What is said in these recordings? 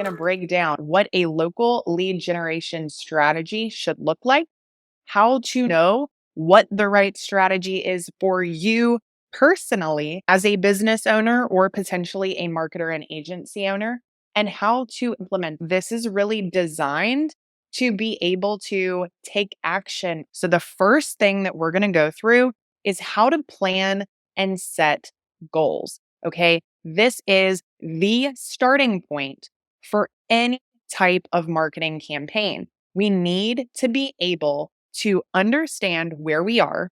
going to break down what a local lead generation strategy should look like, how to know what the right strategy is for you personally as a business owner or potentially a marketer and agency owner, and how to implement. This is really designed to be able to take action. So, the first thing that we're going to go through is how to plan and set goals. Okay. This is the starting point for any type of marketing campaign. We need to be able to understand where we are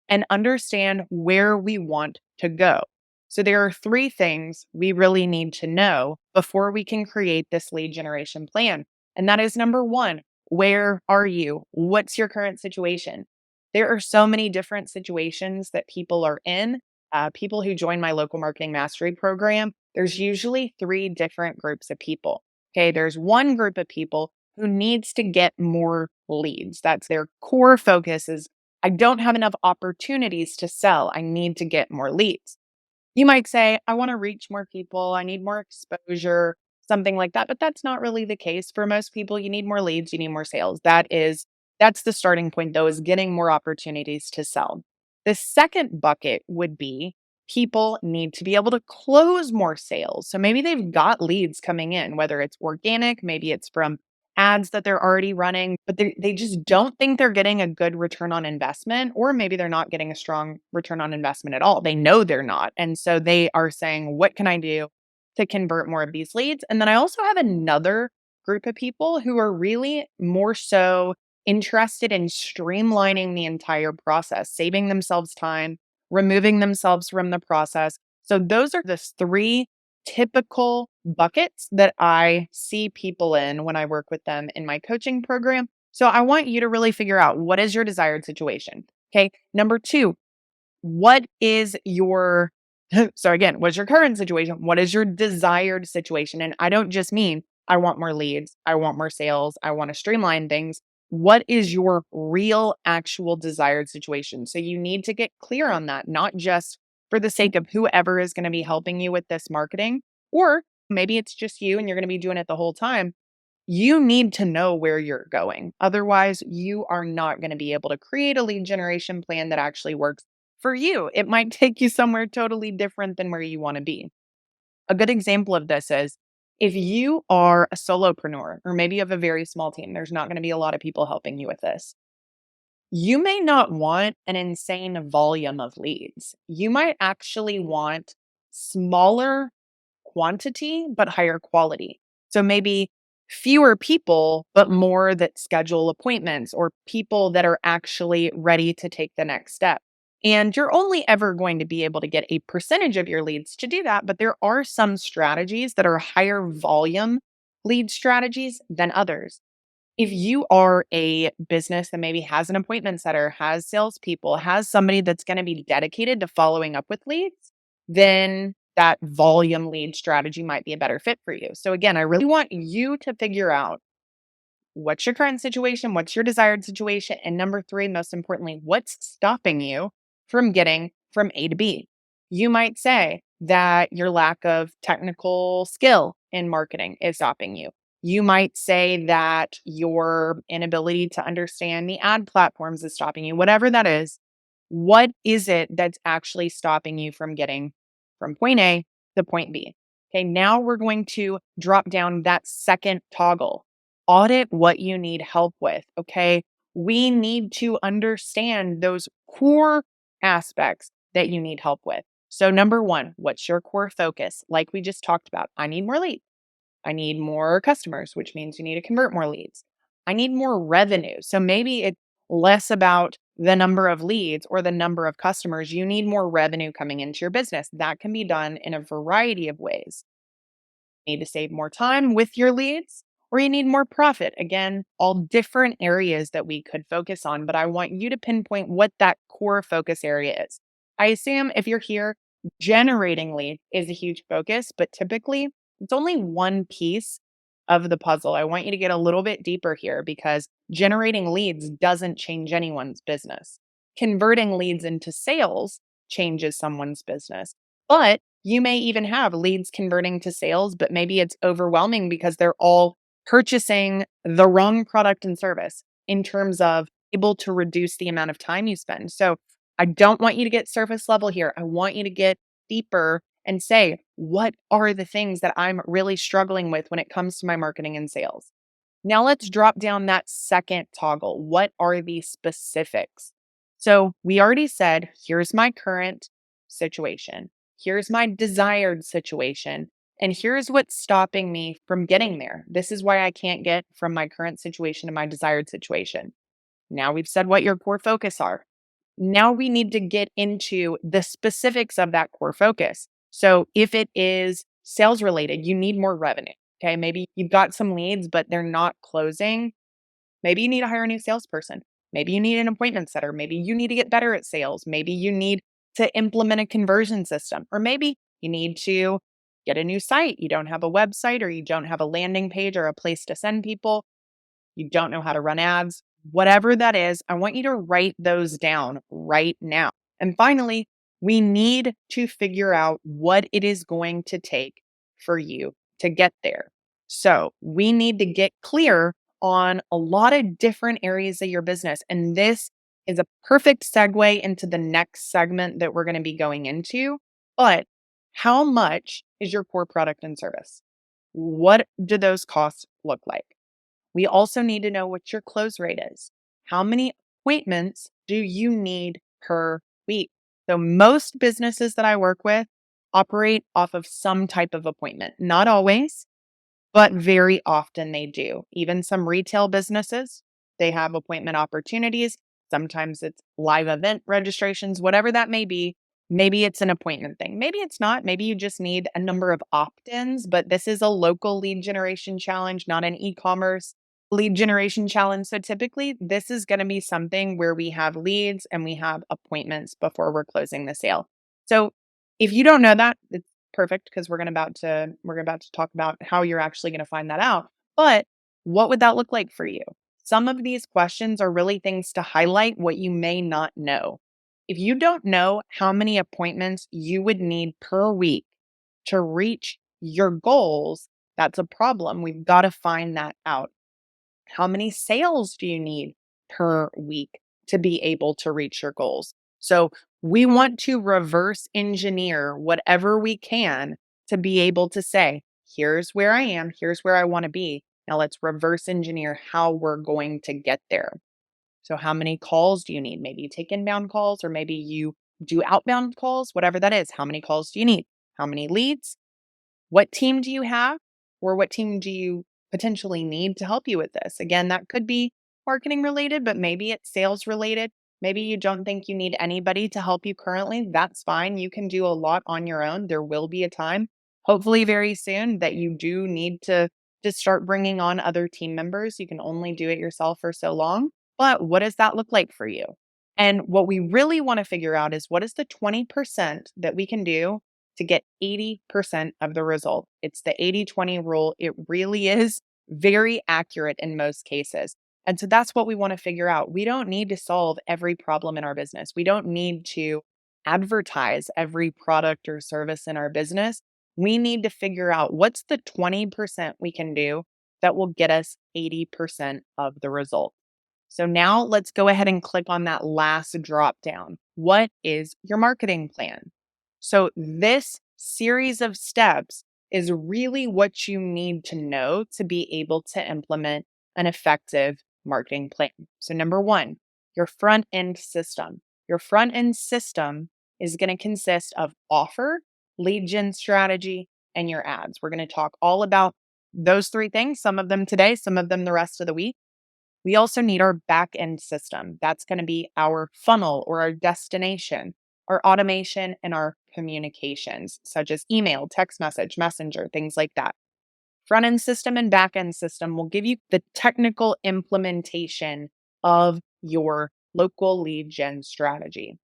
and understand where we want to go. So, there are three things we really need to know before we can create this lead generation plan. And that is number one, where are you? What's your current situation? There are so many different situations that people are in. People who join my local marketing mastery program, there's usually three different groups of people. Okay, there's one group of people who needs to get more leads. That's their core focus is I don't have enough opportunities to sell. I need to get more leads. You might say, I want to reach more people. I need more exposure, something like that. But that's not really the case for most people. You need more leads, you need more sales. That's the starting point though, is getting more opportunities to sell. The second bucket would be people need to be able to close more sales. So maybe they've got leads coming in, whether it's organic, maybe it's from ads that they're already running, but they just don't think they're getting a good return on investment, or maybe they're not getting a strong return on investment at all. They know they're not. And so they are saying, what can I do to convert more of these leads? And then I also have another group of people who are really more so interested in streamlining the entire process, saving themselves time, removing themselves from the process. So those are the three typical buckets that I see people in when I work with them in my coaching program. So I want you to really figure out, what is your desired situation? Okay. Number two, what is your, so again, what's your current situation? What is your desired situation? And I don't just mean I want more leads, I want more sales, I want to streamline things. What is your real, actual desired situation? So you need to get clear on that, not just for the sake of whoever is going to be helping you with this marketing, or maybe it's just you and you're going to be doing it the whole time. You need to know where you're going. Otherwise, you are not going to be able to create a lead generation plan that actually works for you. It might take you somewhere totally different than where you want to be. A good example of this is if you are a solopreneur, or maybe you have a very small team, there's not going to be a lot of people helping you with this. You may not want an insane volume of leads. You might actually want smaller quantity, but higher quality. So maybe fewer people, but more that schedule appointments, or people that are actually ready to take the next step. And you're only ever going to be able to get a percentage of your leads to do that. But there are some strategies that are higher volume lead strategies than others. If you are a business that maybe has an appointment setter, has salespeople, has somebody that's going to be dedicated to following up with leads, then that volume lead strategy might be a better fit for you. So again, I really want you to figure out, what's your current situation? What's your desired situation? And number three, most importantly, what's stopping you from getting from A to B? You might say that your lack of technical skill in marketing is stopping you. You might say that your inability to understand the ad platforms is stopping you. Whatever that is, what is it that's actually stopping you from getting from point A to point B? Okay, now we're going to drop down that second toggle. Audit what you need help with. Okay, we need to understand those core aspects that you need help with. So, number one, what's your core focus? Like we just talked about, I need more leads. I need more customers, which means you need to convert more leads. I need more revenue. So maybe it's less about the number of leads or the number of customers. You need more revenue coming into your business. That can be done in a variety of ways. You need to save more time with your leads, or you need more profit. Again, all different areas that we could focus on, but I want you to pinpoint what that core focus area is. I assume if you're here, generating leads is a huge focus, but typically it's only one piece of the puzzle. I want you to get a little bit deeper here, because generating leads doesn't change anyone's business. Converting leads into sales changes someone's business, but You may even have leads converting to sales, but maybe it's overwhelming because they're all purchasing the wrong product and service in terms of able to reduce the amount of time you spend. So I don't want you to get surface level here. I want you to get deeper and say, what are the things that I'm really struggling with when it comes to my marketing and sales? Now let's drop down that second toggle. What are the specifics? So we already said, here's my current situation. Here's my desired situation. And here's what's stopping me from getting there. This is why I can't get from my current situation to my desired situation. Now we've said what your core focus are. Now we need to get into the specifics of that core focus. So if it is sales related, you need more revenue. Okay. Maybe you've got some leads, but they're not closing. Maybe you need to hire a new salesperson. Maybe you need an appointment setter. Maybe you need to get better at sales. Maybe you need to implement a conversion system, or maybe you need to get a new site. You don't have a website, or you don't have a landing page or a place to send people. You don't know how to run ads, whatever that is, I want you to write those down right now. And finally, we need to figure out what it is going to take for you to get there. So we need to get clear on a lot of different areas of your business. And this is a perfect segue into the next segment that we're going to be going into. But how much is your core product and service? What do those costs look like? We also need to know what your close rate is. How many appointments do you need per week? So, most businesses that I work with operate off of some type of appointment. Not always, but very often they do. Even some retail businesses, they have appointment opportunities. Sometimes it's live event registrations, whatever that may be. Maybe it's an appointment thing. Maybe it's not. Maybe you just need a number of opt ins, but this is a local lead generation challenge, not an e commerce lead generation challenge. So typically, this is going to be something where we have leads and we have appointments before we're closing the sale. So if you don't know that, it's perfect because we're about to talk about how you're actually going to find that out. But what would that look like for you? Some of these questions are really things to highlight what you may not know. If you don't know how many appointments you would need per week to reach your goals, that's a problem. We've got to find that out. How many sales do you need per week to be able to reach your goals? So we want to reverse engineer whatever we can to be able to say, here's where I am, here's where I want to be. Now let's reverse engineer how we're going to get there. So, how many calls do you need? Maybe you take inbound calls, or maybe you do outbound calls, whatever that is. How many calls do you need? How many leads? What team do you have, or what team do you potentially need to help you with this? Again, that could be marketing related, but maybe it's sales related. Maybe you don't think you need anybody to help you currently. That's fine. You can do a lot on your own. There will be a time, hopefully very soon, that you do need to just start bringing on other team members. You can only do it yourself for so long. But what does that look like for you? And what we really want to figure out is, what is the 20% that we can do to get 80% of the result? It's the 80-20 rule. It really is very accurate in most cases. And so that's what we want to figure out. We don't need to solve every problem in our business. We don't need to advertise every product or service in our business. We need to figure out what's the 20% we can do that will get us 80% of the result. So now let's go ahead and click on that last drop down. What is your marketing plan? So this series of steps is really what you need to know to be able to implement an effective marketing plan. So number one, your front end system. Your front end system is going to consist of offer, lead gen strategy, and your ads. We're going to talk all about those three things, some of them today, some of them the rest of the week. We also need our back end system. That's going to be our funnel or our destination, our automation, and our communications, such as email, text message, messenger, things like that. Front end system and back end system will give you the technical implementation of your local lead gen strategy.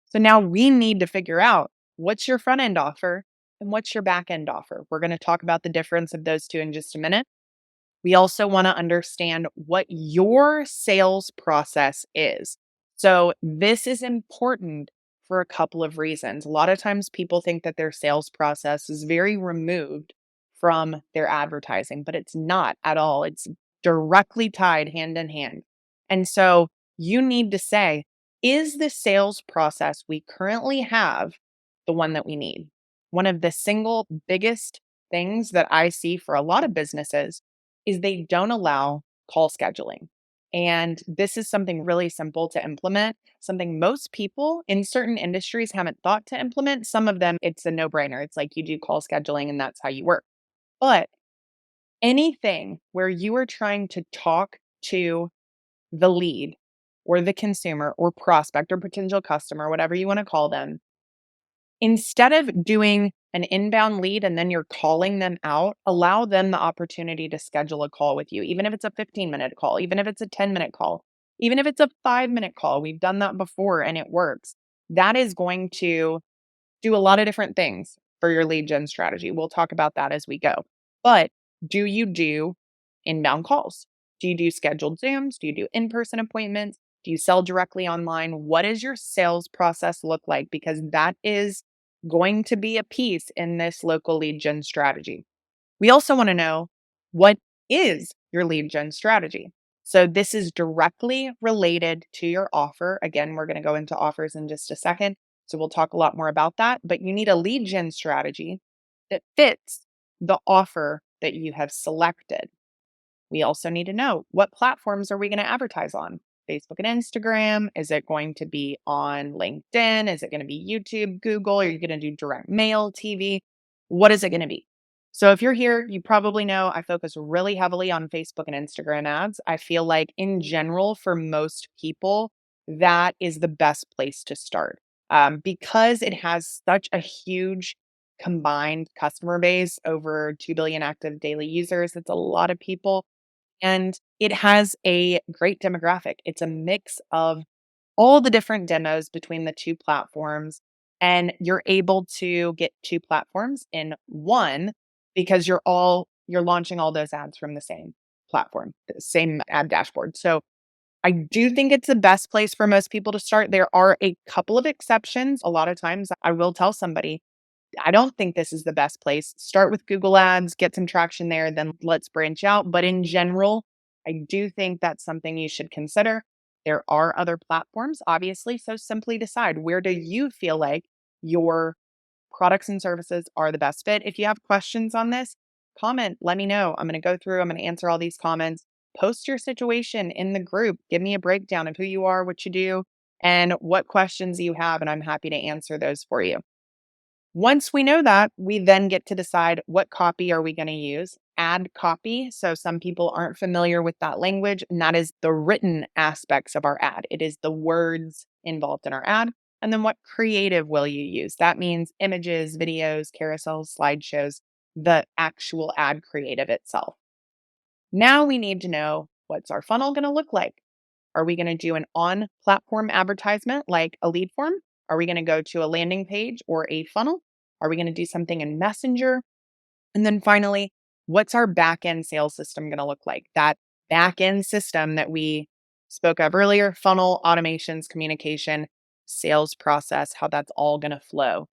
So now we need to figure out, what's your front end offer and what's your back end offer. We're going to talk about the difference of those two in just a minute. We also want to understand what your sales process is. So this is important for a couple of reasons. A lot of times people think that their sales process is very removed from their advertising, but it's not at all. It's directly tied hand in hand. And so you need to say, is the sales process we currently have the one that we need? One of the single biggest things that I see for a lot of businesses is they don't allow call scheduling. And this is something really simple to implement, something most people in certain industries haven't thought to implement. Some of them, it's a no brainer. It's like you do call scheduling and that's how you work. But anything where you are trying to talk to the lead or the consumer or prospect or potential customer, whatever you want to call them, instead of doing an inbound lead and then you're calling them out, allow them the opportunity to schedule a call with you, even if it's a 15-minute call, even if it's a 10-minute call, even if it's a 5-minute call. We've done that before and it works. That is going to do a lot of different things for your lead gen strategy. We'll talk about that as we go. But do you do inbound calls? Do you do scheduled Zooms? Do you do in person appointments? Do you sell directly online? What does your sales process look like? Because that is going to be a piece in this local lead gen strategy. We also want to know, what is your lead gen strategy? So this is directly related to your offer. Again, we're going to go into offers in just a second. So we'll talk a lot more about that, but you need a lead gen strategy that fits the offer that you have selected. We also need to know, what platforms are we going to advertise on? Facebook and Instagram? Is it going to be on LinkedIn? Is it going to be YouTube, Google? Are you going to do direct mail, TV? What is it going to be? So if you're here, you probably know I focus really heavily on Facebook and Instagram ads. I feel like in general, for most people, that is the best place to start, because it has such a huge combined customer base, over 2 billion active daily users. It's a lot of people. And it has a great demographic. It's a mix of all the different demos between the two platforms. And you're able to get two platforms in one because you're launching all those ads from the same platform, the same ad dashboard. So I do think it's the best place for most people to start. There are a couple of exceptions. A lot of times I will tell somebody, I don't think this is the best place. Start with Google Ads, get some traction there, then let's branch out. But in general, I do think that's something you should consider. There are other platforms, obviously. So simply decide, where do you feel like your products and services are the best fit? If you have questions on this, comment, let me know. I'm going to go through, I'm going to answer all these comments. Post your situation in the group. Give me a breakdown of who you are, what you do, and what questions you have. And I'm happy to answer those for you. Once we know that, we then get to decide, what copy are we going to use? Ad copy. So some people aren't familiar with that language, and that is the written aspects of our ad. It is the words involved in our ad. And then what creative will you use? That means images, videos, carousels, slideshows, the actual ad creative itself. Now we need to know, what's our funnel going to look like? Are we going to do an on platform advertisement like a lead form? Are we going to go to a landing page or a funnel? Are we going to do something in Messenger? And then finally, what's our back end sales system going to look like? That back end system that we spoke of earlier: funnel, automations, communication, sales process, how that's all going to flow.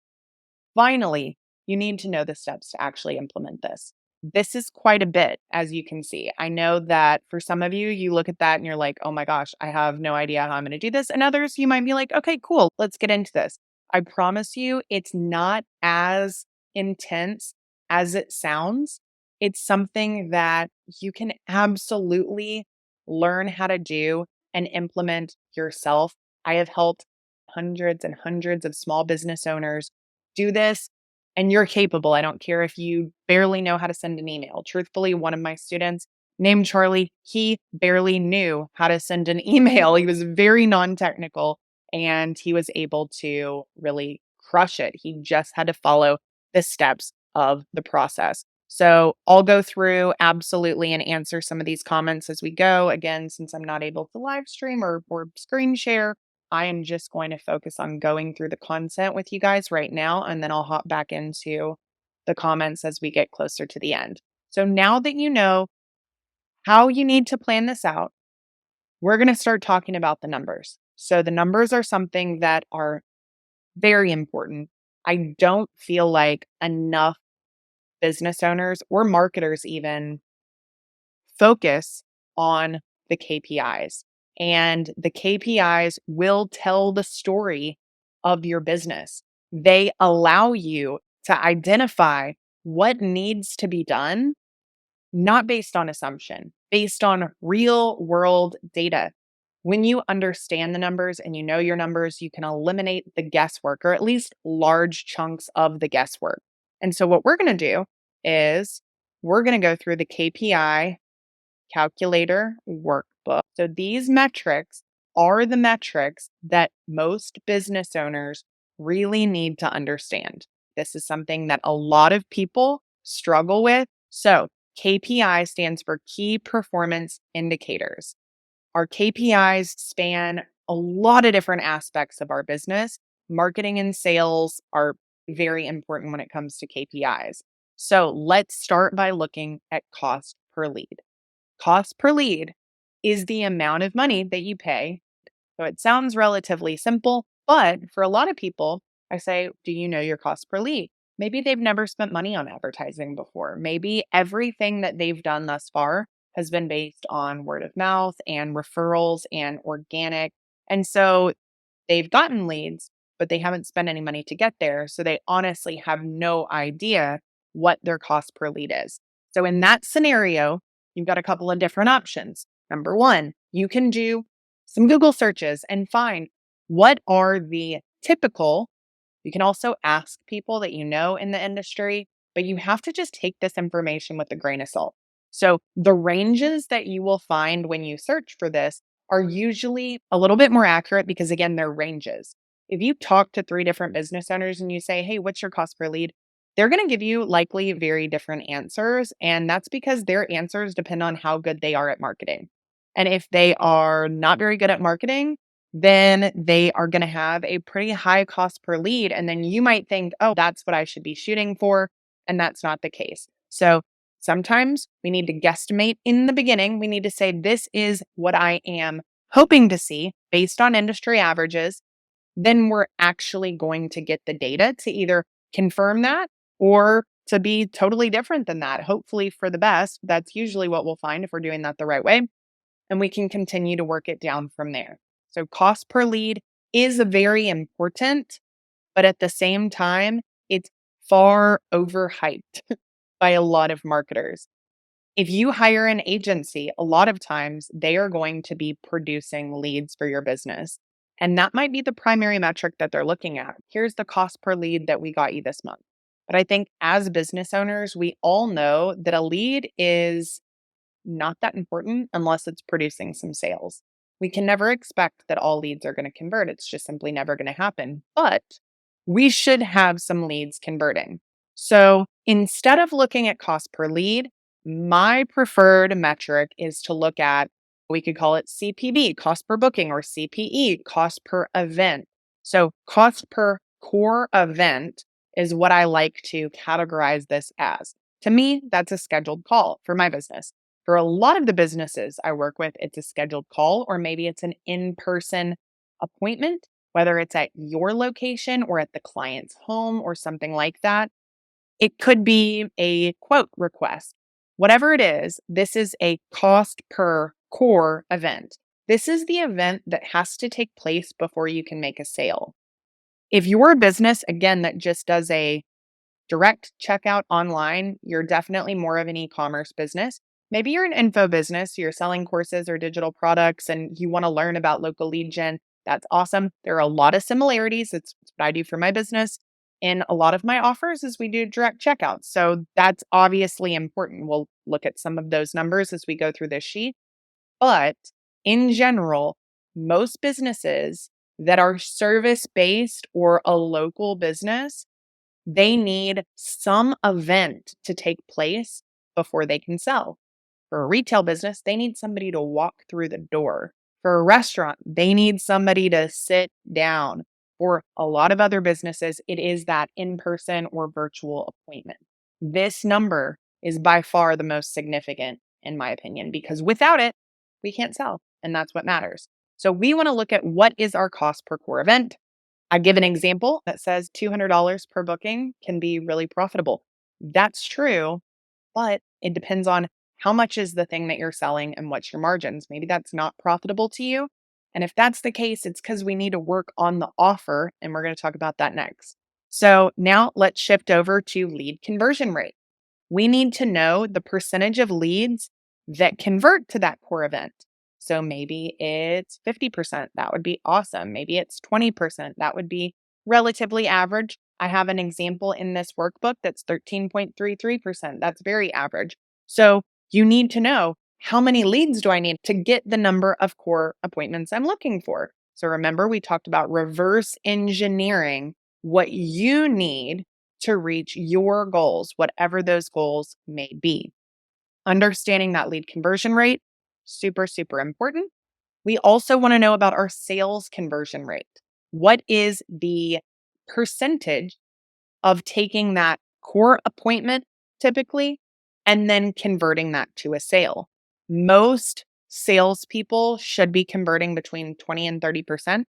Finally, you need to know the steps to actually implement this. This is quite a bit, as you can see. I know that for some of you, you look at that and you're like, oh my gosh, I have no idea how I'm going to do this. And others, you might be like, okay, cool, let's get into this. I promise you, it's not as intense as it sounds. It's something that you can absolutely learn how to do and implement yourself. I have helped hundreds and hundreds of small business owners do this, and you're capable. I don't care if you barely know how to send an email. Truthfully, one of my students named Charlie, he barely knew how to send an email. He was very non technical and he was able to really crush it. He just had to follow the steps of the process. So I'll go through absolutely and answer some of these comments as we go. Again, since I'm not able to live stream or screen share, I am just going to focus on going through the content with you guys right now, and then I'll hop back into the comments as we get closer to the end. So now that you know how you need to plan this out, we're going to start talking about the numbers. So the numbers are something that are Very important. I don't feel like enough business owners or marketers even focus on the KPIs. And the KPIs will tell the story of your business. They allow you to identify what needs to be done, not based on assumption, based on real world data. When you understand the numbers and you know your numbers, you can eliminate the guesswork or at least large chunks of the guesswork. And so, what we're going to do is we're going to go through the KPI calculator workbook. So these metrics are the metrics that most business owners really need to understand. This is something that a lot of people struggle with. So KPI stands for key performance indicators. Our KPIs span a lot of different aspects of our business. Marketing and sales are very important when it comes to KPIs. So let's start by looking at cost per lead. Cost per lead is the amount of money that you pay. So it sounds relatively simple, but for a lot of people, I say, do you know your cost per lead? Maybe they've never spent money on advertising before. Maybe everything that they've done thus far has been based on word of mouth and referrals and organic. And so they've gotten leads, but they haven't spent any money to get there. So they honestly have no idea what their cost per lead is. So in that scenario, you've got a couple of different options. Number one, you can do some Google searches and find what are the typical. You can also ask people that you know in the industry, but you have to just take this information with a grain of salt. So the ranges that you will find when you search for this are usually a little bit more accurate because, again, they're ranges. If you talk to three different business owners and you say, hey, what's your cost per lead? They're going to give you likely very different answers. And that's because their answers depend on how good they are at marketing. And if they are not very good at marketing, then they are going to have a pretty high cost per lead. And then you might think, oh, that's what I should be shooting for. And that's not the case. So sometimes we need to guesstimate in the beginning. We need to say, this is what I am hoping to see based on industry averages. Then we're actually going to get the data to either confirm that or to be totally different than that, hopefully for the best. That's usually what we'll find if we're doing that the right way. And we can continue to work it down from there. So, cost per lead is very important, but at the same time, it's far overhyped by a lot of marketers. If you hire an agency, a lot of times they are going to be producing leads for your business. And that might be the primary metric that they're looking at. Here's the cost per lead that we got you this month. But I think as business owners, we all know that a lead is not that important unless it's producing some sales. We can never expect that all leads are going to convert. It's just simply never going to happen. But we should have some leads converting. So instead of looking at cost per lead, my preferred metric is to look at, we could call it CPB, cost per booking, or CPE, cost per event. So cost per core event is what I like to categorize this as. To me, that's a scheduled call for my business. For a lot of the businesses I work with, it's a scheduled call, or maybe it's an in-person appointment, whether it's at your location or at the client's home or something like that. It could be a quote request. Whatever it is, this is a cost per core event. This is the event that has to take place before you can make a sale. If you're a business, again, that just does a direct checkout online, you're definitely more of an e-commerce business. Maybe you're an info business, you're selling courses or digital products and you want to learn about local lead gen. That's awesome. There are a lot of similarities. It's what I do for my business. In a lot of my offers is we do direct checkout. So that's obviously important. We'll look at some of those numbers as we go through this sheet. But in general, most businesses that are service based or a local business, they need some event to take place before they can sell. For a retail business, they need somebody to walk through the door. For a restaurant, they need somebody to sit down. For a lot of other businesses, it is that in-person or virtual appointment. This number is by far the most significant, in my opinion, because without it, we can't sell. And that's what matters. So we want to look at what is our cost per core event. I give an example that says $200 per booking can be really profitable. That's true, but it depends on how much is the thing that you're selling and what's your margins. Maybe that's not profitable to you. And if that's the case, it's because we need to work on the offer. And we're going to talk about that next. So now let's shift over to lead conversion rate. We need to know the percentage of leads that convert to that core event. So maybe it's 50%. That would be awesome. Maybe it's 20%. That would be relatively average. I have an example in this workbook that's 13.33%. That's very average. So you need to know, how many leads do I need to get the number of core appointments I'm looking for? So remember, we talked about reverse engineering what you need to reach your goals, whatever those goals may be. Understanding that lead conversion rate, super, super important. We also want to know about our sales conversion rate. What is the percentage of taking that core appointment typically and then converting that to a sale? Most salespeople should be converting between 20 and 30%.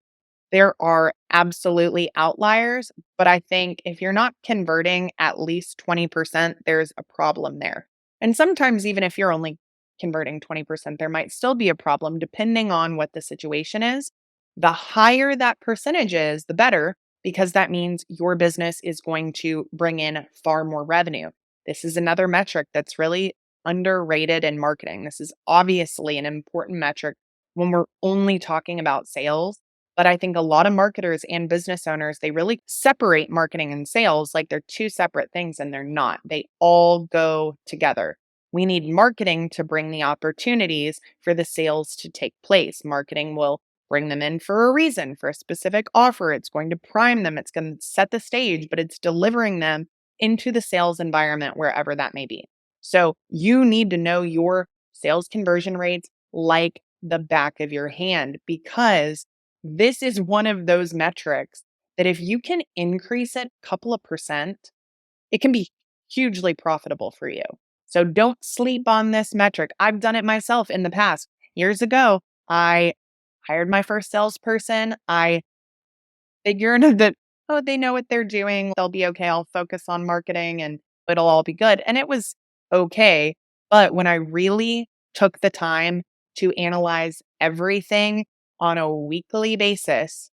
There are absolutely outliers, but I think if you're not converting at least 20%, there's a problem there. And sometimes, even if you're only converting 20%, there might still be a problem depending on what the situation is. The higher that percentage is, the better, because that means your business is going to bring in far more revenue. This is another metric that's really underrated in marketing. This is obviously an important metric when we're only talking about sales, but I think a lot of marketers and business owners, they really separate marketing and sales like they're two separate things, and they're not. They all go together. We need marketing to bring the opportunities for the sales to take place. Marketing will bring them in for a reason, for a specific offer. It's going to prime them, it's going to set the stage, but it's delivering them into the sales environment wherever that may be. So you need to know your sales conversion rates like the back of your hand, because this is one of those metrics that if you can increase it a couple of percent, it can be hugely profitable for you. So don't sleep on this metric. I've done it myself in the past. Years ago, I hired my first salesperson. I figured that, oh, they know what they're doing. They'll be okay. I'll focus on marketing and it'll all be good. And it was okay. But when I really took the time to analyze everything on a weekly basis,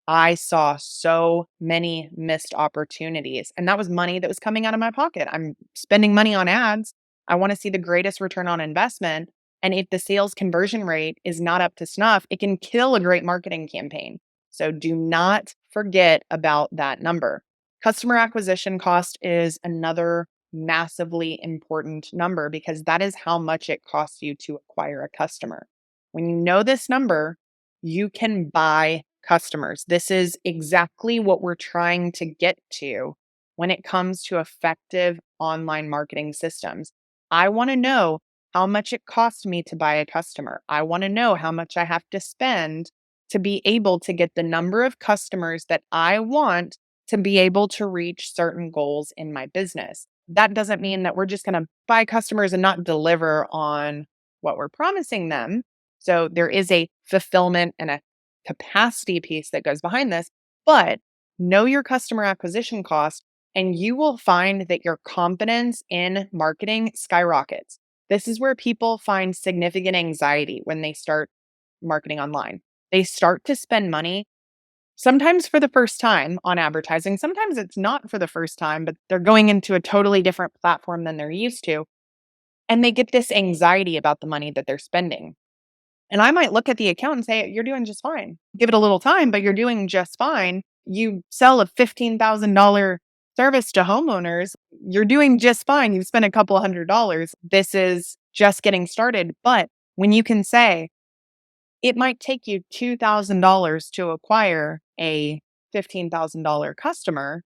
I saw so many missed opportunities. And that was money that was coming out of my pocket. I'm spending money on ads. I want to see the greatest return on investment. And if the sales conversion rate is not up to snuff, it can kill a great marketing campaign. So do not forget about that number. Customer acquisition cost is another massively important number because that is how much it costs you to acquire a customer. When you know this number, you can buy customers. This is exactly what we're trying to get to when it comes to effective online marketing systems. I want to know how much it costs me to buy a customer. I want to know how much I have to spend to be able to get the number of customers that I want to be able to reach certain goals in my business. That doesn't mean that we're just going to buy customers and not deliver on what we're promising them. So there is a fulfillment and a capacity piece that goes behind this, but know your customer acquisition cost and you will find that your confidence in marketing skyrockets. This is where people find significant anxiety when they start marketing online. They start to spend money, sometimes for the first time on advertising. Sometimes it's not for the first time, but they're going into a totally different platform than they're used to. And they get this anxiety about the money that they're spending. And I might look at the account and say, you're doing just fine. Give it a little time, but you're doing just fine. You sell a $15,000 service to homeowners. You're doing just fine. You've spent a couple $100. This is just getting started. But when you can say, it might take you $2,000 to acquire a $15,000 customer,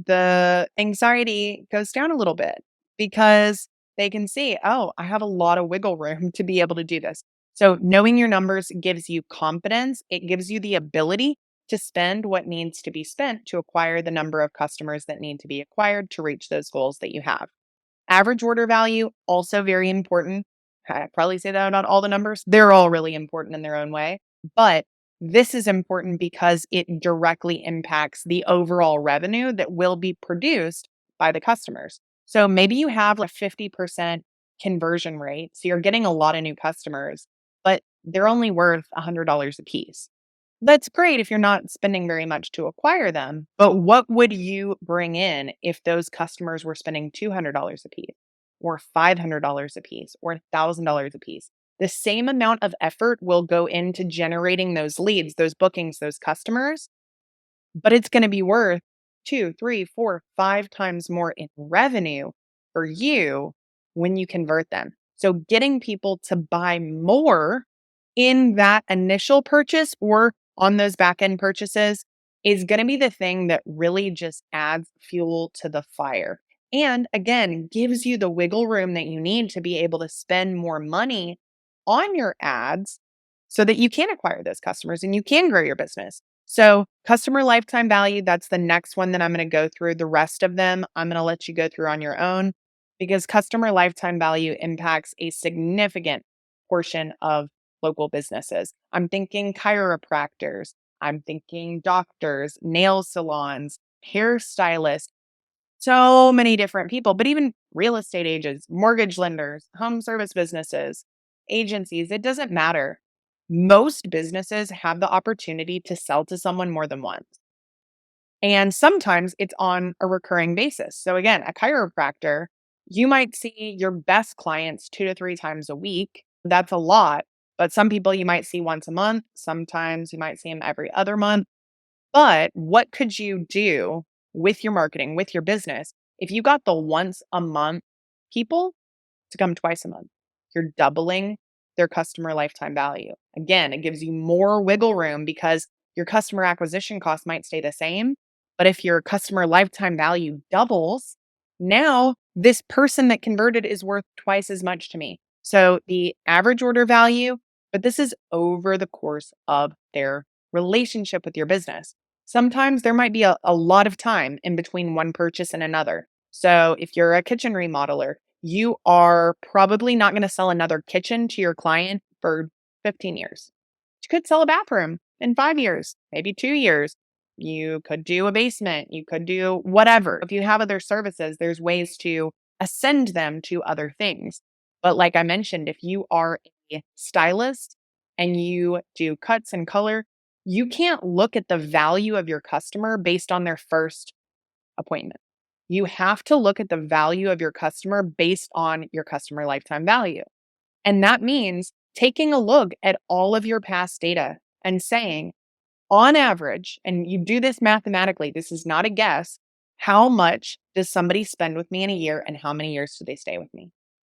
the anxiety goes down a little bit because they can see, oh, I have a lot of wiggle room to be able to do this. So knowing your numbers gives you confidence. It gives you the ability to spend what needs to be spent to acquire the number of customers that need to be acquired to reach those goals that you have. Average order value, also very important. I probably say that about all the numbers. They're all really important in their own way. But This is important because it directly impacts the overall revenue that will be produced by the customers. So maybe you have a 50% conversion rate. So you're getting a lot of new customers, but they're only worth $100 a piece. That's great if you're not spending very much to acquire them, but what would you bring in if those customers were spending $200 a piece or $500 a piece or $1,000 a piece? The same amount of effort will go into generating those leads, those bookings, those customers, but it's going to be worth two, three, four, 5 times more in revenue for you when you convert them. So getting people to buy more in that initial purchase or on those back end purchases is going to be the thing that really just adds fuel to the fire. And again, gives you the wiggle room that you need to be able to spend more money on your ads so that you can acquire those customers and you can grow your business. So, customer lifetime value, that's the next one that I'm going to go through. The rest of them, I'm going to let you go through on your own because customer lifetime value impacts a significant portion of local businesses. I'm thinking chiropractors, I'm thinking doctors, nail salons, hairstylists, so many different people, but even real estate agents, mortgage lenders, home service businesses, agencies, it doesn't matter. Most businesses have the opportunity to sell to someone more than once. And sometimes it's on a recurring basis. So, again, a chiropractor, you might see your best clients 2 to 3 times a week. That's a lot. But some people you might see once a month. Sometimes you might see them every other month. But what could you do with your marketing, with your business, if you got the once a month people to come twice a month? You're doubling their customer lifetime value. Again, it gives you more wiggle room because your customer acquisition cost might stay the same. But if your customer lifetime value doubles, now this person that converted is worth twice as much to me. So the average order value, but this is over the course of their relationship with your business. Sometimes there might be a lot of time in between one purchase and another. So if you're a kitchen remodeler, you are probably not going to sell another kitchen to your client for 15 years. You could sell a bathroom in 5 years, maybe 2 years. You could do a basement. You could do whatever. If you have other services, there's ways to ascend them to other things. But like I mentioned, if you are a stylist and you do cuts and color, you can't look at the value of your customer based on their first appointment. You have to look at the value of your customer based on your customer lifetime value. And that means taking a look at all of your past data and saying, on average, and you do this mathematically, this is not a guess, how much does somebody spend with me in a year and how many years do they stay with me?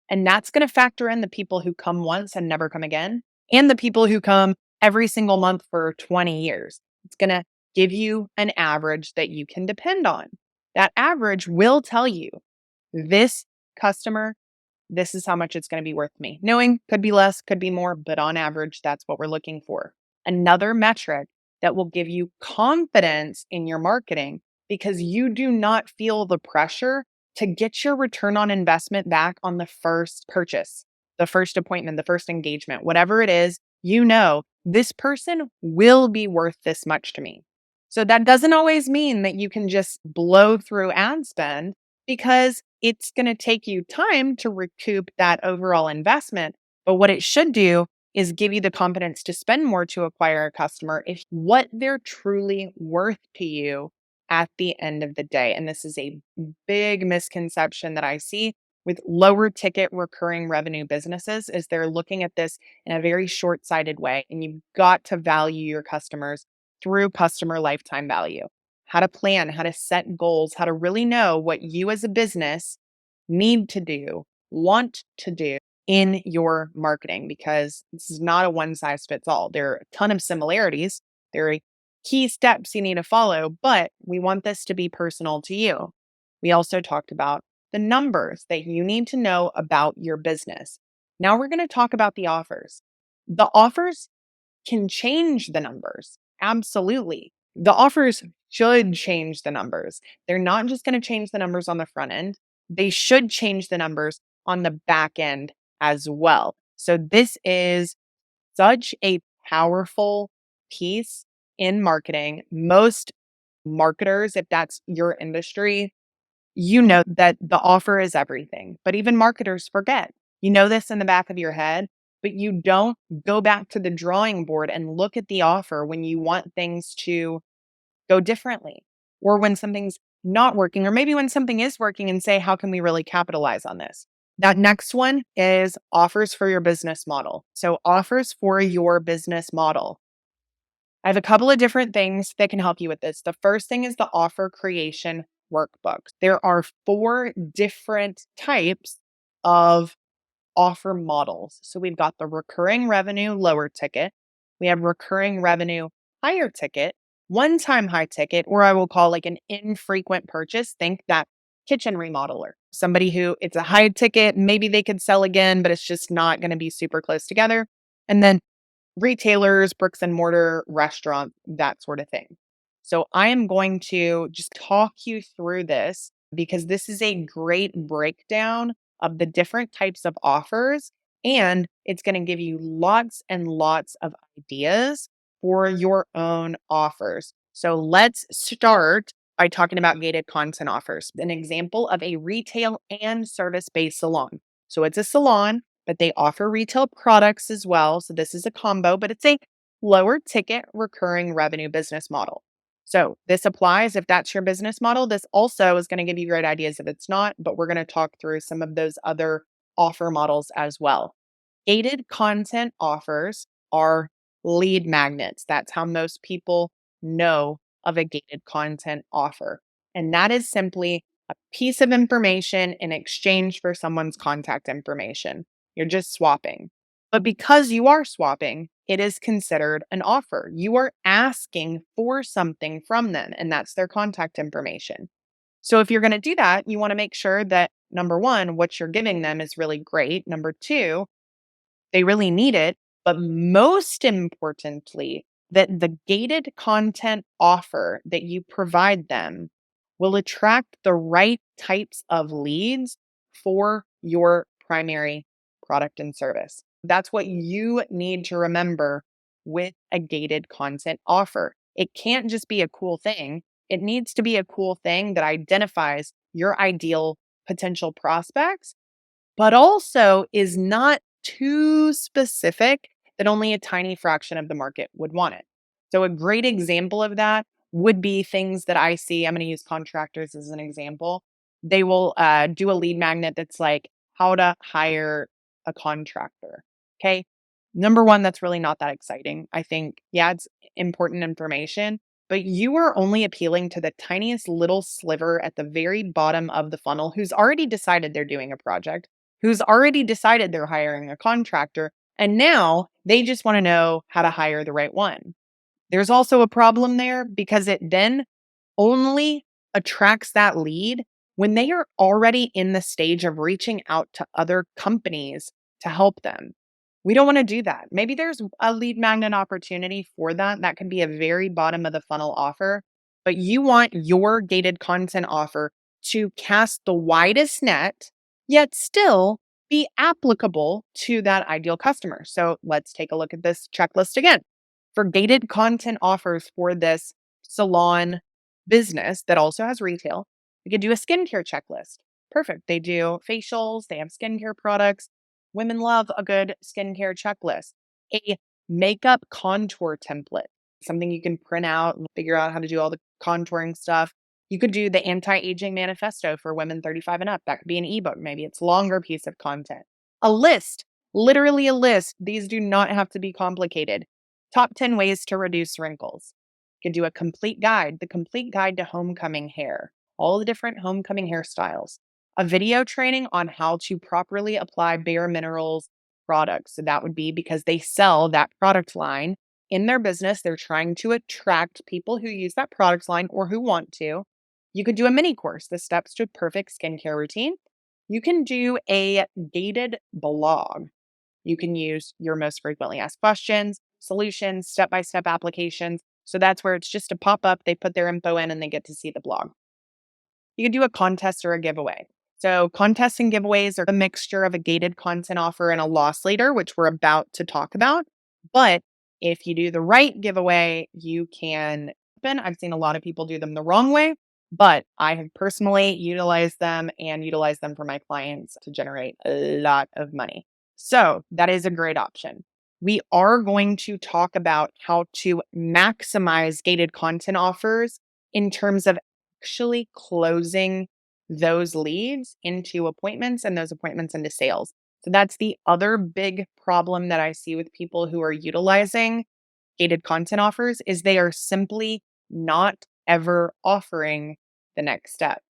And that's going to factor in the people who come once and never come again, and the people who come every single month for 20 years. It's going to give you an average that you can depend on. That average will tell you this customer, this is how much it's going to be worth to me. Knowing could be less, could be more, but on average, that's what we're looking for. Another metric that will give you confidence in your marketing because you do not feel the pressure to get your return on investment back on the first purchase, the first appointment, the first engagement, whatever it is, you know, this person will be worth this much to me. So that doesn't always mean that you can just blow through ad spend because it's going to take you time to recoup that overall investment. But what it should do is give you the confidence to spend more to acquire a customer if what they're truly worth to you at the end of the day. And this is a big misconception that I see with lower ticket recurring revenue businesses is they're looking at this in a very short-sighted way. And you've got to value your customers through customer lifetime value. How to plan, how to set goals, how to really know what you as a business need to do, want to do in your marketing, because this is not a one size fits all. There are a ton of similarities. There are key steps you need to follow, but we want this to be personal to you. We also talked about the numbers that you need to know about your business. Now we're going to talk about the offers. The offers can change the numbers. Absolutely. The offers should change the numbers. They're not just going to change the numbers on the front end, they should change the numbers on the back end as well. So, this is such a powerful piece in marketing. Most marketers, if that's your industry, you know that the offer is everything, but even marketers forget. You know this in the back of your head, but you don't go back to the drawing board and look at the offer when you want things to go differently, or when something's not working, or maybe when something is working and say, how can we really capitalize on this? That next one is offers for your business model. So, offers for your business model. I have a couple of different things that can help you with this. The first thing is the offer creation workbook. There are four different types of offer models. So we've got the recurring revenue lower ticket, we have recurring revenue higher ticket, one time high ticket, or I will call like an infrequent purchase. Think that kitchen remodeler, somebody who it's a high ticket, maybe they could sell again, but it's just not going to be super close together. And then retailers, bricks and mortar, restaurant, that sort of thing. So I am going to just talk you through this because this is a great breakdown of the different types of offers, and it's going to give you lots and lots of ideas for your own offers. So let's start by talking about gated content offers. An example of a retail and service-based salon. So it's a salon, but they offer retail products as well. So this is a combo, but it's a lower ticket recurring revenue business model. So this applies if that's your business model. This also is going to give you great ideas if it's not, but we're going to talk through some of those other offer models as well. Gated content offers are lead magnets. That's how most people know of a gated content offer. And that is simply a piece of information in exchange for someone's contact information. You're just swapping. But because you are swapping, it is considered an offer. You are asking for something from them, and that's their contact information. So if you're going to do that, you want to make sure that number one, what you're giving them is really great. Number two, they really need it. But most importantly, that the gated content offer that you provide them will attract the right types of leads for your primary product and service. That's what you need to remember with a gated content offer. It can't just be a cool thing. It needs to be a cool thing that identifies your ideal potential prospects, but also is not too specific that only a tiny fraction of the market would want it. So, a great example of that would be things that I see. I'm going to use contractors as an example. They will do a lead magnet that's like how to hire a contractor. Okay. Number one, that's really not that exciting. I think, yeah, it's important information, but you are only appealing to the tiniest little sliver at the very bottom of the funnel who's already decided they're doing a project, who's already decided they're hiring a contractor, and now they just want to know how to hire the right one. There's also a problem there because it then only attracts that lead when they are already in the stage of reaching out to other companies to help them. We don't want to do that. Maybe there's a lead magnet opportunity for that. That could be a very bottom of the funnel offer, but you want your gated content offer to cast the widest net, yet still be applicable to that ideal customer. So let's take a look at this checklist again. For gated content offers for this salon business that also has retail, we could do a skincare checklist. Perfect. They do facials, they have skincare products. Women love a good skincare checklist. A makeup contour template, something you can print out and figure out how to do all the contouring stuff. You could do the anti-aging manifesto for women 35 and up. That could be an ebook. Maybe it's a longer piece of content. A list, literally a list. These do not have to be complicated. Top 10 ways to reduce wrinkles. You could do a complete guide, the complete guide to homecoming hair, all the different homecoming hairstyles. A video training on how to properly apply Bare Minerals products. So that would be because they sell that product line in their business. They're trying to attract people who use that product line or who want to. You could do a mini course, the steps to a perfect skincare routine. You can do a gated blog. You can use your most frequently asked questions, solutions, step by step applications. So that's where it's just a pop up. They put their info in and they get to see the blog. You could do a contest or a giveaway. So, contests and giveaways are a mixture of a gated content offer and a loss leader, which we're about to talk about. But If you do the right giveaway, you can I've seen a lot of people do them the wrong way, but I have personally utilized them for my clients to generate a lot of money. So that is a great option. We are going to talk about how to maximize gated content offers in terms of actually closing those leads into appointments and those appointments into sales. So that's the other big problem that I see with people who are utilizing gated content offers is they are simply not ever offering the next step.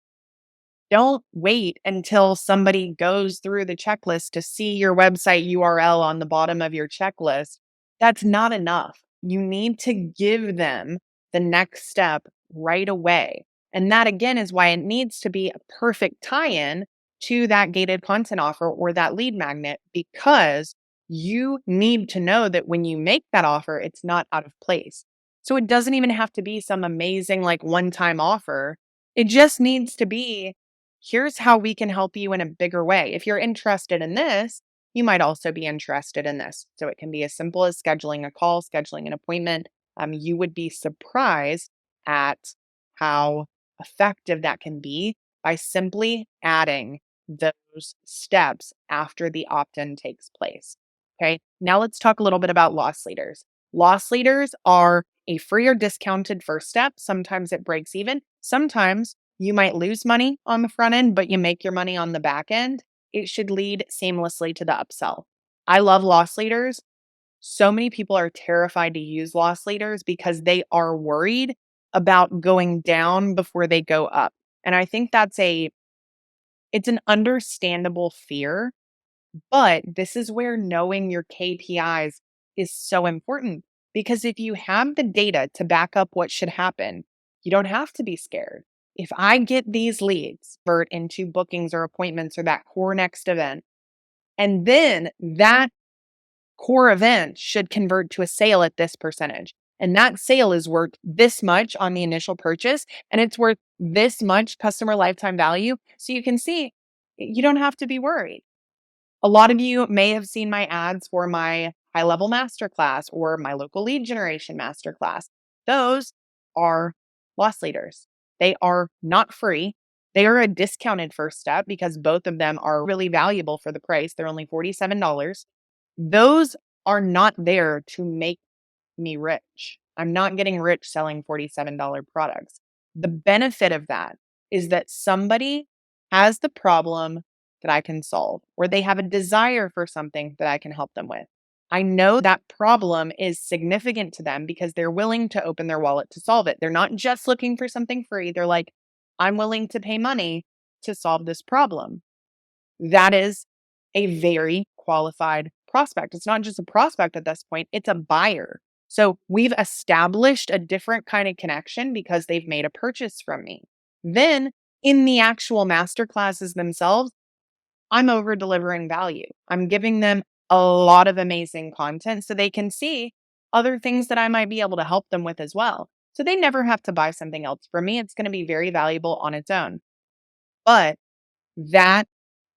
Don't wait until somebody goes through the checklist to see your website URL on the bottom of your checklist. That's not enough. You need to give them the next step right away. And that again is why it needs to be a perfect tie in to that gated content offer or that lead magnet, because you need to know that when you make that offer, it's not out of place. So it doesn't even have to be some amazing, like one time offer. It just needs to be, here's how we can help you in a bigger way. If you're interested in this, you might also be interested in this. So it can be as simple as scheduling a call, scheduling an appointment. You would be surprised at how effective that can be by simply adding those steps after the opt in takes place. Okay, now let's talk a little bit about loss leaders. Loss leaders are a free or discounted first step. Sometimes it breaks even. Sometimes you might lose money on the front end, but you make your money on the back end. It should lead seamlessly to the upsell. I love loss leaders. So many people are terrified to use loss leaders because they are worried about going down before they go up. And I think it's an understandable fear, but this is where knowing your KPIs is so important, because if you have the data to back up what should happen, you don't have to be scared. If I get these leads convert into bookings or appointments or that core next event, and then that core event should convert to a sale at this percentage. And that sale is worth this much on the initial purchase, and it's worth this much customer lifetime value. So you can see you don't have to be worried. A lot of you may have seen my ads for my high level masterclass or my local lead generation masterclass. Those are loss leaders. They are not free. They are a discounted first step because both of them are really valuable for the price. They're only $47. Those are not there to make me rich. I'm not getting rich selling $47 products. The benefit of that is that somebody has the problem that I can solve, or they have a desire for something that I can help them with. I know that problem is significant to them because they're willing to open their wallet to solve it. They're not just looking for something free. They're like, I'm willing to pay money to solve this problem. That is a very qualified prospect. It's not just a prospect at this point, it's a buyer. So we've established a different kind of connection because they've made a purchase from me. Then in the actual master classes themselves, I'm over delivering value. I'm giving them a lot of amazing content so they can see other things that I might be able to help them with as well. So they never have to buy something else from me. It's going to be very valuable on its own. But that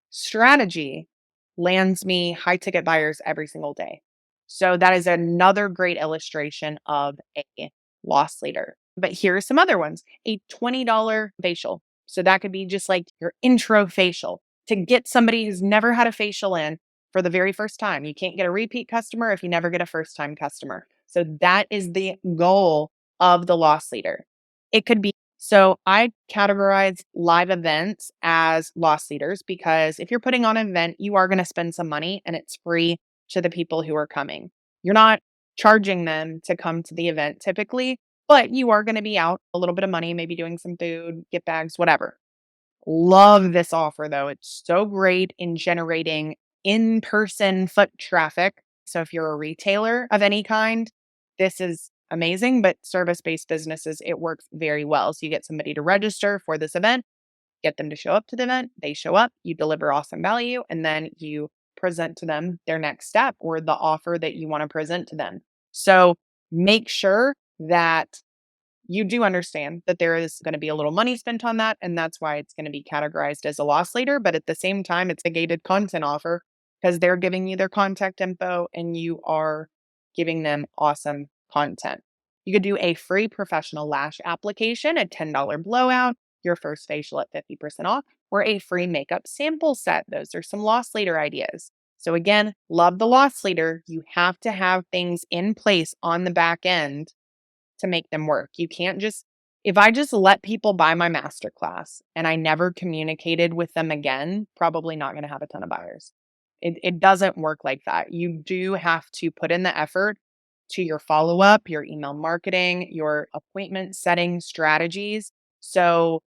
strategy lands me high ticket buyers every single day. So that is another great illustration of a loss leader. But here are some other ones. A $20 facial. So that could be just like your intro facial to get somebody who's never had a facial in for the very first time. You can't get a repeat customer if you never get a first time customer. So that is the goal of the loss leader. It could be, so I categorize live events as loss leaders because if you're putting on an event, you are going to spend some money and it's free to the people who are coming. You're not charging them to come to the event typically, but you are going to be out a little bit of money, maybe doing some food, gift bags, whatever. Love this offer though. It's so great in generating in person foot traffic. So if you're a retailer of any kind, this is amazing, but service based businesses, it works very well. So you get somebody to register for this event, get them to show up to the event, they show up, you deliver awesome value, and then you present to them their next step or the offer that you want to present to them. So make sure that you do understand that there is going to be a little money spent on that. And that's why it's going to be categorized as a loss leader. But at the same time, it's a gated content offer because they're giving you their contact info and you are giving them awesome content. You could do a free professional lash application, a $10 blowout, your first facial at 50% off, or a free makeup sample set. Those are some loss leader ideas. So again, love the loss leader. You have to have things in place on the back end to make them work. You can't just, if I just let people buy my masterclass and I never communicated with them again, probably not going to have a ton of buyers. It doesn't work like that. You do have to put in the effort to your follow up, your email marketing, your appointment setting strategies. So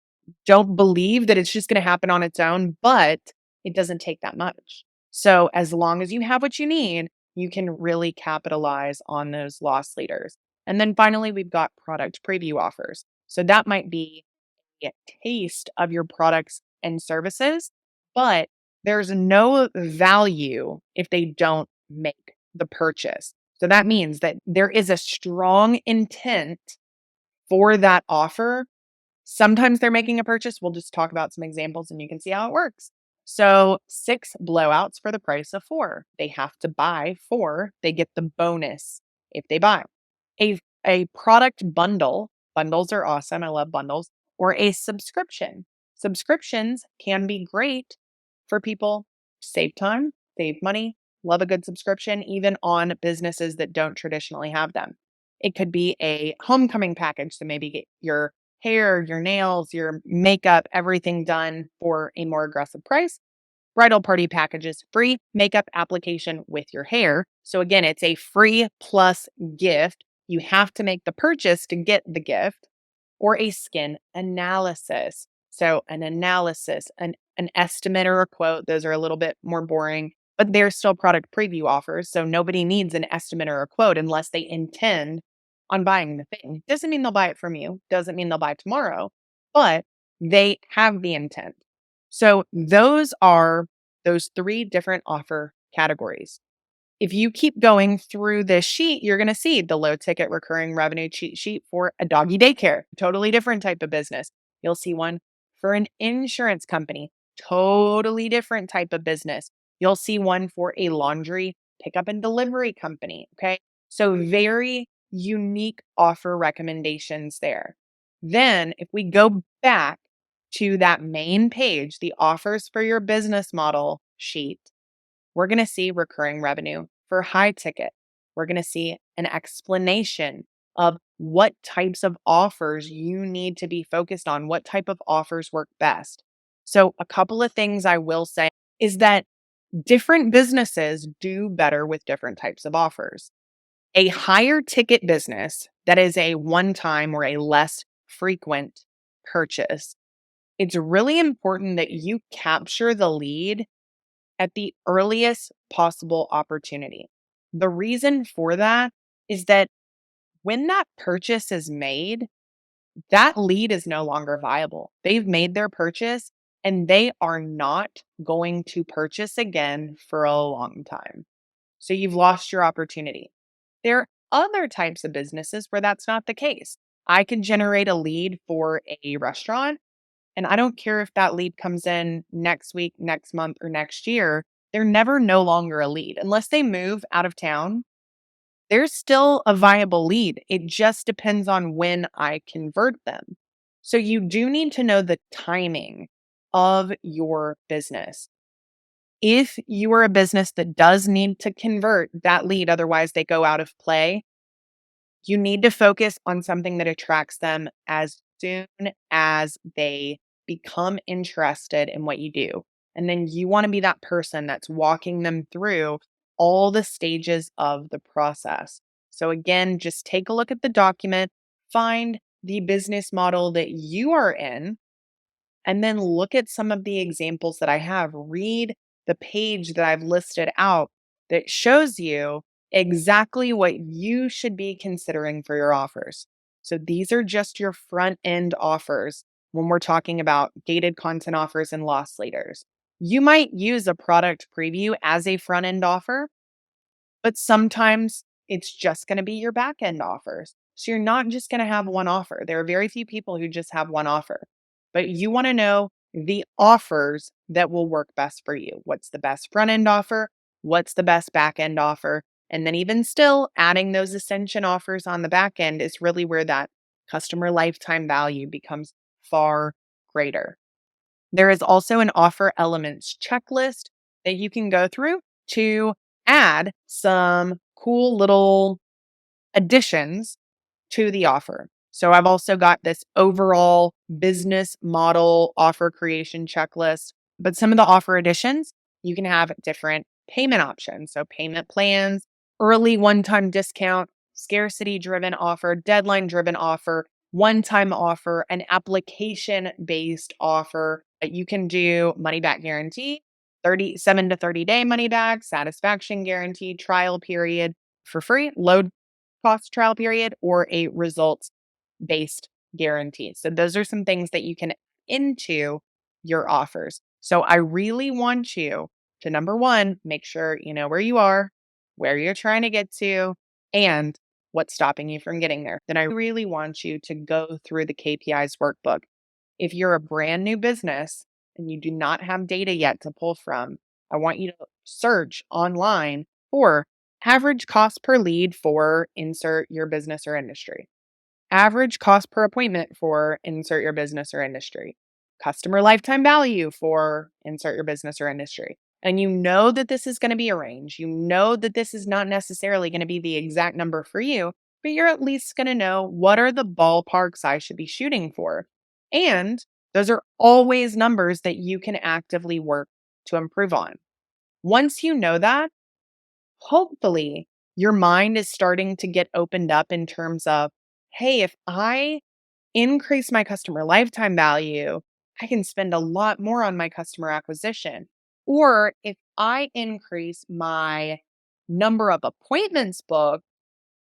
don't believe that it's just going to happen on its own, but it doesn't take that much. So as long as you have what you need, you can really capitalize on those loss leaders. And then finally, we've got product preview offers. So that might be a taste of your products and services, but there's no value if they don't make the purchase. So that means that there is a strong intent for that offer. Sometimes they're making a purchase. We'll just talk about some examples and you can see how it works. So, 6 blowouts for the price of 4. They have to buy 4. They get the bonus if they buy. A product bundle. Bundles are awesome. I love bundles. Or a subscription. Subscriptions can be great for people to save time, save money, love a good subscription, even on businesses that don't traditionally have them. It could be a homecoming package. So maybe get your hair, your nails, your makeup, everything done for a more aggressive price. Bridal party packages, free makeup application with your hair. So again, it's a free plus gift. You have to make the purchase to get the gift, or a skin analysis. So an analysis, an estimate or a quote, those are a little bit more boring, but they're still product preview offers. So nobody needs an estimate or a quote unless they intend on buying the thing. Doesn't mean they'll buy it from you. Doesn't mean they'll buy it tomorrow, but they have the intent. So those are those 3 different offer categories. If you keep going through this sheet, you're going to see the low ticket recurring revenue cheat sheet for a doggy daycare, totally different type of business. You'll see one for an insurance company, totally different type of business. You'll see one for a laundry pickup and delivery company. Okay. So very unique offer recommendations there. Then if we go back to that main page, the offers for your business model sheet, we're going to see recurring revenue for high ticket. We're going to see an explanation of what types of offers you need to be focused on, what type of offers work best. So, a couple of things I will say is that different businesses do better with different types of offers. A higher ticket business that is a one time or a less frequent purchase, it's really important that you capture the lead at the earliest possible opportunity. The reason for that is that when that purchase is made, that lead is no longer viable. They've made their purchase and they are not going to purchase again for a long time. So you've lost your opportunity. There are other types of businesses where that's not the case. I can generate a lead for a restaurant, and I don't care if that lead comes in next week, next month, or next year, they're never no longer a lead. Unless they move out of town, there's still a viable lead. It just depends on when I convert them. So you do need to know the timing of your business. If you are a business that does need to convert that lead, otherwise they go out of play, you need to focus on something that attracts them as soon as they become interested in what you do. And then you want to be that person that's walking them through all the stages of the process. So, again, just take a look at the document, find the business model that you are in, and then look at some of the examples that I have. Read the page that I've listed out that shows you exactly what you should be considering for your offers. So these are just your front end offers when we're talking about gated content offers and loss leaders. You might use a product preview as a front end offer, but sometimes it's just going to be your back end offers. So you're not just going to have one offer. There are very few people who just have one offer, but you want to know the offers that will work best for you. What's the best front end offer? What's the best back end offer? And then, even still, adding those ascension offers on the back end is really where that customer lifetime value becomes far greater. There is also an offer elements checklist that you can go through to add some cool little additions to the offer. So I've also got this overall business model offer creation checklist, but some of the offer additions, you can have different payment options. So payment plans, early one-time discount, scarcity driven offer, deadline driven offer, one-time offer, an application based offer that you can do money back guarantee, 37 to 30 day money back, satisfaction guarantee, trial period for free, low cost trial period, or a results based guarantee. So those are some things that you can into your offers. So I really want you to, number one, make sure you know where you are, where you're trying to get to, and what's stopping you from getting there. Then I really want you to go through the KPIs workbook. If you're a brand new business and you do not have data yet to pull from, I want you to search online for average cost per lead for insert your business or industry, average cost per appointment for insert your business or industry, customer lifetime value for insert your business or industry. And you know that this is going to be a range. You know that this is not necessarily going to be the exact number for you, but you're at least going to know what are the ballparks I should be shooting for. And those are always numbers that you can actively work to improve on. Once you know that, hopefully your mind is starting to get opened up in terms of, hey, if I increase my customer lifetime value, I can spend a lot more on my customer acquisition. Or if I increase my number of appointments booked,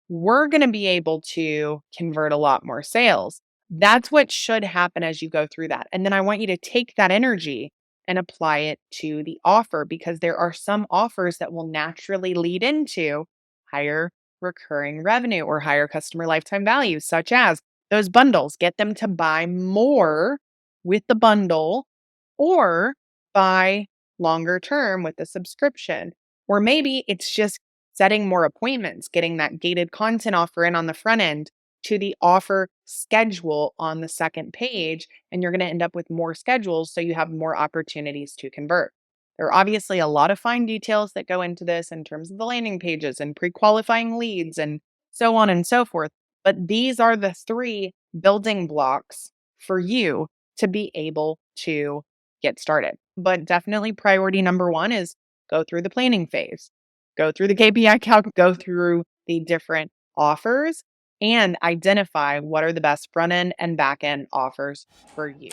we're going to be able to convert a lot more sales. That's what should happen as you go through that. And then I want you to take that energy and apply it to the offer, because there are some offers that will naturally lead into higher recurring revenue or higher customer lifetime value, such as those bundles. Get them to buy more with the bundle, or buy longer term with the subscription. Or maybe it's just setting more appointments, getting that gated content offer in on the front end to the offer schedule on the second page. And you're going to end up with more schedules, so you have more opportunities to convert. There are obviously a lot of fine details that go into this in terms of the landing pages and pre qualifying leads and so on and so forth. But these are the three building blocks for you to be able to get started. But definitely priority number one is go through the planning phase, go through the KPI calc, go through the different offers, and identify what are the best front end and back end offers for you.